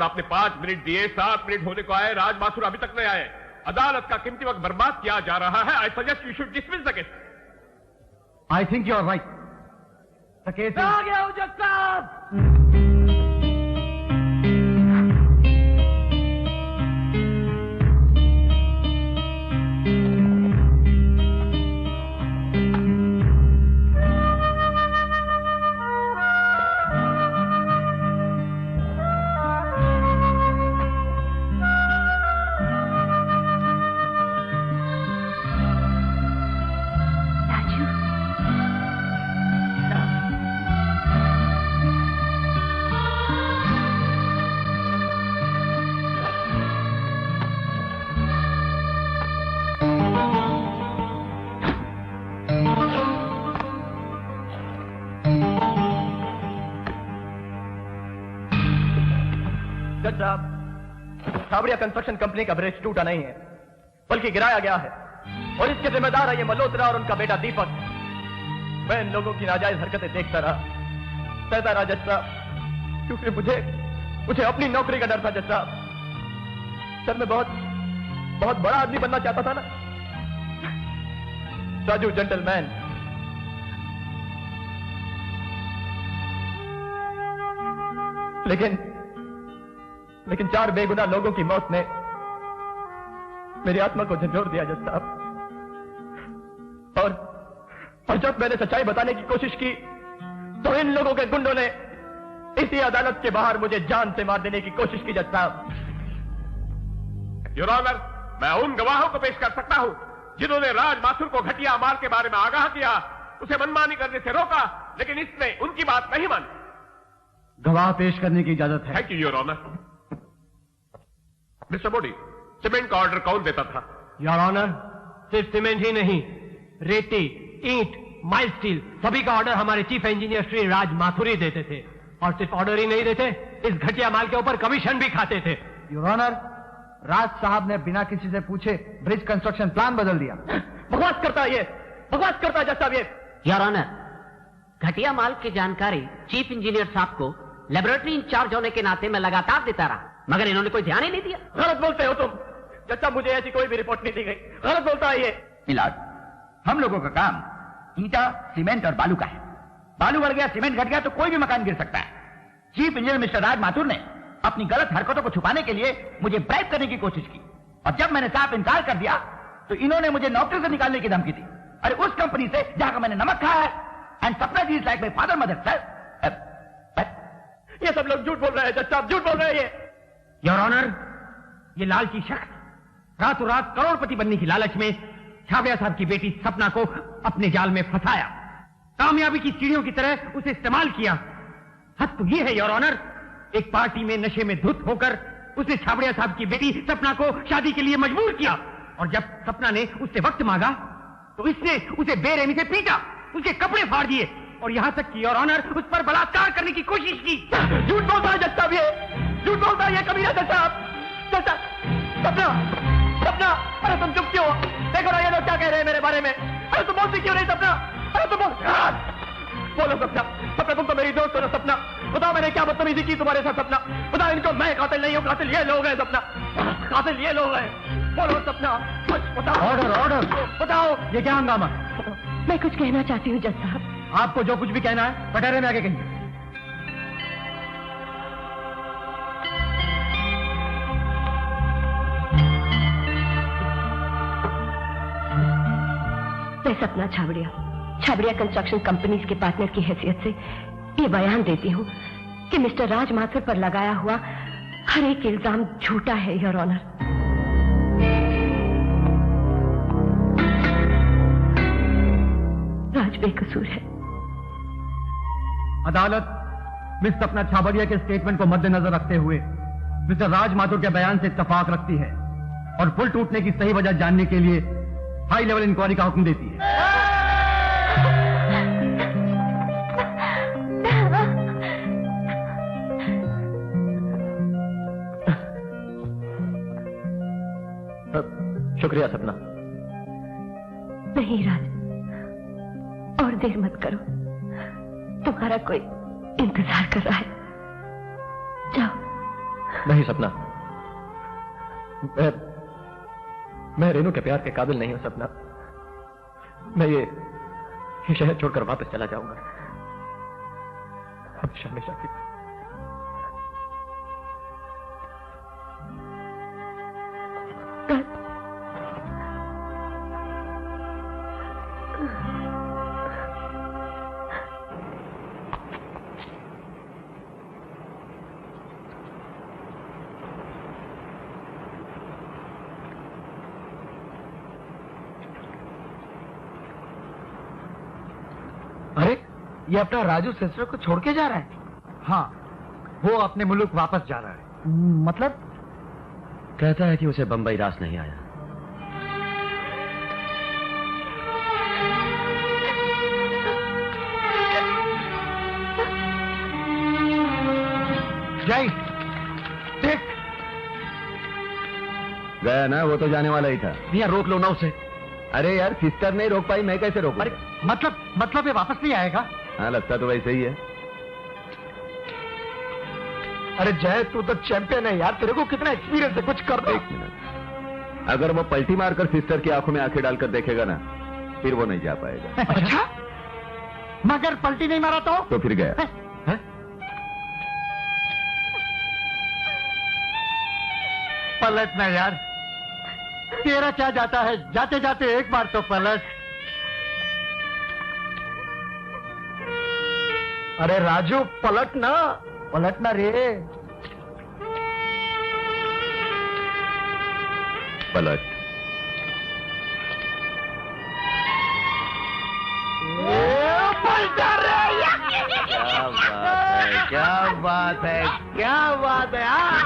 Lord, आपने 5 minute दिए, 7 minute होने को आए, राज माथुर अभी तक नहीं आए। अदालत का कीमती वक्त बर्बाद किया जा रहा है। I suggest you should dismiss the case. I think you are right. The case आ गया हूं जज साहब। छाबड़िया कंस्ट्रक्शन कंपनी का ब्रिज टूटा नहीं है, बल्कि गिराया गया है, और इसके जिम्मेदार है ये मल्होत्रा और उनका बेटा दीपक। मैं इन लोगों की नाजायज हरकतें देखता रहा, सहता रहा जज साहब, क्योंकि मुझे अपनी नौकरी का डर था जज साहब। सर मैं बहुत बड़ा आदमी बनना चाहता था ना, राजू जेंटलमैन। लेकिन 4 बेगुनाह लोगों की मौत ने मेरी आत्मा को झंझोर दिया जज साहब। और जब मैंने सच्चाई बताने की कोशिश की तो इन लोगों के गुंडों ने इसी अदालत के बाहर मुझे जान से मार देने की कोशिश की जज साहब। योर ऑनर, मैं उन गवाहों को पेश कर सकता हूं जिन्होंने राज माथुर को घटिया माल के बारे में आगाह किया, उसे मनमानी करने से रोका, लेकिन इसने उनकी बात नहीं मानी। गवाह पेश करने की इजाजत है। Thank you your honour. Mister Modi, cement का ऑर्डर कौन देता था? योर ऑनर, सिर्फ सीमेंट ही नहीं, रेती, ईंट, माइल स्टील, सभी का ऑर्डर हमारे चीफ इंजीनियर श्री राज माथुर ही देते थे। और सिर्फ ऑर्डर ही नहीं देते, इस घटिया माल के ऊपर कमीशन भी खाते थे। योर ऑनर, राज साहब ने बिना किसी से पूछे ब्रिज कंस्ट्रक्शन प्लान बदल दिया। बकवास करता है ये, बकवास करता है जज साहब ये। योर ऑनर, घटिया माल की जानकारी चीफ इंजीनियर साहब को लेबोरेटरी इंचार्ज होने के नाते मैं लगातार देता रहा, मगर इन्होंने कोई ध्यान ही नहीं दिया। गलत बोलते हो तुम जज साहब, मुझे ऐसी कोई भी रिपोर्ट नहीं दी गई। गलत बोलता है ये। मिलाड, हम लोगों का काम ईंटा, सीमेंट और बालू का है। बालू बढ़ गया, सीमेंट घट गया तो कोई भी मकान गिर सकता है। चीफ इंजीनियर मिस्टर राज माथुर ने अपनी गलत हरकतों को छुपाने के लिए मुझे ब्राइब करने की कोशिश की, और जब मैंने साफ इनकार कर दिया तो इन्होंने मुझे नौकरी से निकालने की धमकी दी। अरे उस कंपनी से जहां का मैंने नमक खाया है। And Sapna ji is like my father mother sir. ये सब लोग झूठ बोल रहे हैं जज साहब, झूठ बोल रहे हैं ये। योर ऑनर, ये लालची शख्स रातों रात करोड़पति बनने की लालच में छाबड़िया साहब की बेटी सपना को अपने जाल में फंसाया, कामयाबी की चिड़ियों की तरह उसे इस्तेमाल किया। हद तो ये है योर ऑनर, एक पार्टी में नशे में धुत होकर उसने छाबड़िया साहब की बेटी सपना को शादी के लिए मजबूर किया, और जब सपना ने उससे वक्त मांगा तो इसने उसे बेरहमी से पीटा, उसके कपड़े फाड़ दिए, और यहां तक कि योर ऑनर उस पर बलात्कार करने की कोशिश की। झूठ बोलता है जज साहब ये, झूठ बोलता है ये कमीना जज साहब। जज साहब, सपना, सपना, अरे तुम चुप क्यों? देखो ना ये लोग क्या कह रहे हैं मेरे बारे में। अरे तुम बोलती क्यों नहीं सपना? अरे तुम बोलो सपना, सपना तुम तो मेरी दोस्त हो ना सपना। बताओ मैंने क्या बदतमीजी की तुम्हारे साथ सपना? बताओ इनको मैं कातिल नहीं हूँ, कातिल ये लोग हैं सपना, कातिल ये लोग हैं। बोलो सपना, बताओ। Order, order. बताओ ये क्या हंगामा? मैं कुछ कहना चाहती हूँ जज साहब। आपको जो कुछ भी कहना है कटहरे में आगे कहिए। मैं सपना छाबड़िया कंस्ट्रक्शन कंपनीज के पार्टनर की हैसियत से ये बयान देती हूँ कि मिस्टर राज माथुर पर लगाया हुआ हर एक इल्जाम झूठा है योर ऑनर। राज बेकसूर है। अदालत मिस सपना छाबड़िया के स्टेटमेंट को मद्देनजर रखते हुए मिस्टर राज माथुर के बयान से इत्तफाक रखती है और पुल टूटने की सही वजह जानने के लिए हाई लेवल इंक्वायरी का हुक्म देती है। शुक्रिया सपना। नहीं राज, और देर मत करो, तुम्हारा कोई इंतजार कर रहा है। जाओ। नहीं सपना, मैं रेनू के प्यार के काबिल नहीं हूं सपना। मैं ये शहर छोड़कर वापस चला जाऊंगा, हमेशा हमेशा की। अरे, ये अपना राजू सिस्टर को छोड़ के जा रहा है? हाँ, वो अपने मुल्क वापस जा रहा है। मतलब? कहता है कि उसे बंबई रास नहीं आया। जय, देख गया ना, वो तो जाने वाला ही था। भैया रोक लो ना उसे। अरे यार, सिस्टर नहीं रोक पाई, मैं कैसे रोकूं? अरे मतलब ये वापस नहीं आएगा? हाँ, लगता तो वैसे ही है। अरे जय, तू तो चैंपियन है यार, तेरे को कितना एक्सपीरियंस है, कुछ कर दो। एक मिनट, अगर वो पलटी मारकर सिस्टर की आंखों में आंखें डालकर देखेगा ना, फिर वो नहीं जा पाएगा। अच्छा, मगर पलटी नहीं मारा तो फिर गया। है? पलटना यार, तेरा क्या जाता है, जाते जाते एक बार तो पलट। अरे राजू, पलटना, पलटना रे। पलट। क्या बात है, क्या बात है, क्या बात है।